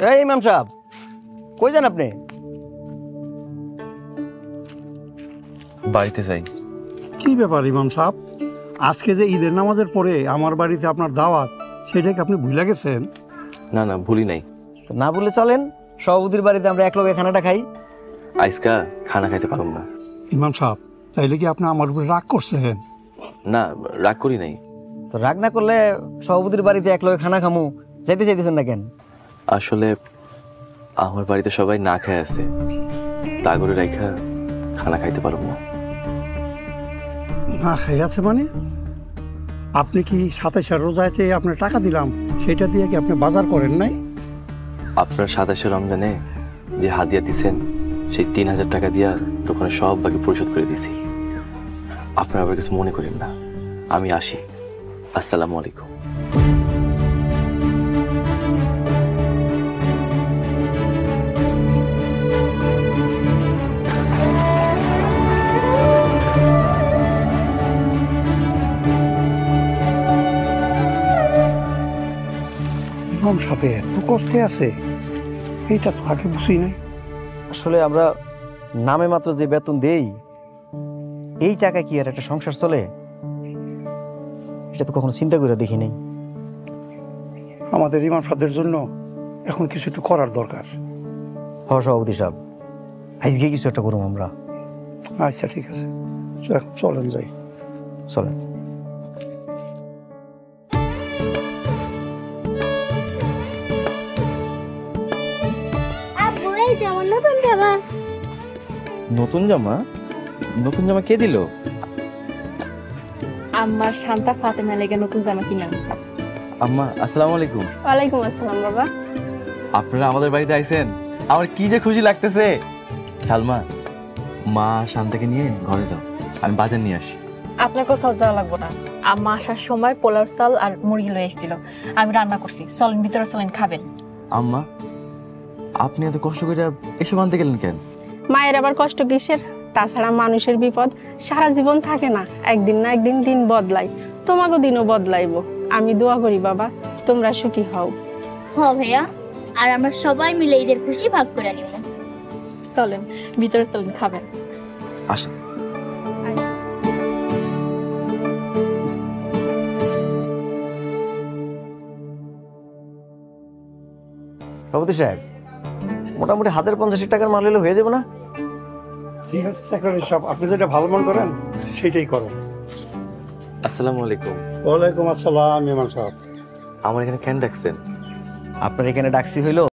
এই ইমাম সাহেব, কই যান আপনি? বাড়িতে যাই। কি ব্যাপার ইমাম সাহেব, আজকে যে ঈদের নামাজের পরে আমার বাড়িতে আপনার দাওয়াত, সেটা কি আপনি ভুলে গেছেন? না না, ভুলি নাই। তো না বলে চলেন, সভাপতির বাড়িতে আমরা এক লগে খানাটা খাই। আজকা খানা খাইতে পারব না। ইমাম সাহেব, তাইলে কি আপনি আমার উপরে রাগ করছেন? না, রাগ করি নাই। তো রাগ না করলে সভাপতির বাড়িতে এক লগে খানা খামু, যাইতে চাইতেছেন না কেন? আসলে আমার বাড়িতে সবাই না খায় আছে, তা করে রাইখা খানা খাইতে পারব না। না খাই আছে মানে? আপনি কি 27 রোজাতে আপনার টাকা দিলাম, সেটা দিয়ে কি আপনি বাজার করেন নাই? আপনার 27 রমজানে যে হাদিয়া দিছেন, সেই 3000 টাকা দিয়া দোকানে সব বাকি পরিশোধ করে দিছি। আপনার আবার কিছু মনে করেন না। আমি আসি। আসসালামু আলাইকুম। ইমাম সাহেব এত কষ্টে আছে, এইটা তো আগে বুঝি নাই। আসলে আমরা নামে মাত্র যে বেতন দেই, এই টাকা কি আর একটা সংসার চলে? এটা তো কখনো চিন্তা করে দেখি নাই। আমাদের ইমাম সাহেবের জন্য এখন কিছু একটু করার দরকার। সভাপতি সাহেব, আজকে কিছু একটা করুম আমরা। আচ্ছা ঠিক আছে, চলেন যাই। চলেন। আব্বু এই যে আমার নতুন জামা। নতুন জামা? নতুন জামা কে দিল? আম্মা শান্তা ফাতেমা লেগে নতুন জামা কিনে আনছে। আম্মা, আসসালামু আলাইকুম। ওয়ালাইকুম আসসালাম বাবা। আপনারা আমাদের বাড়িতে আইছেন, আমার কি যে খুশি লাগতেছে। সালমা, মা শান্তাকে নিয়ে ঘরে যাও, আমি বাজার নিয়ে আসি। আপনার কোথাও যাওয়া লাগবে না, আম্মা আসার সময় পোলাও চাল আর মুরগি লয়ে এসেছিল, আমি রান্না করছি। চলেন ভিতরে, চলেন খাবেন। আম্মা, আপনি এত কষ্ট করে এসব আনতে গেলেন কেন? মায়ের আবার কষ্ট কিসের? তাছাড়া মানুষের বিপদ সারা জীবন থাকে না, একদিন না একদিন দিন বদলাই। তোমাকে দিনও বদলাইবো। আমি দোয়া করি বাবা, তোমরা সুখী হও। হ ভাইয়া, আর আমরা সবাই মিলে ঈদের খুশি ভাগ করে নিব। চলেন ভিতরে, চলেন খাবেন। আসেন। সভাপতি সাহেব, মোটামুটি 1050 টাকার মাল হলে হয়ে যাবে না? ঠিক আছে সেক্রেটারি সাহেব, আপনি যেটা ভালো মনে করেন সেটাই করেন। আসসালামু আলাইকুম। ওয়ালাইকুম আসসালাম ইমাম সাহেব। আমার এখানে কেন ডাকছেন? আপনার এখানে ডাকছি হইলো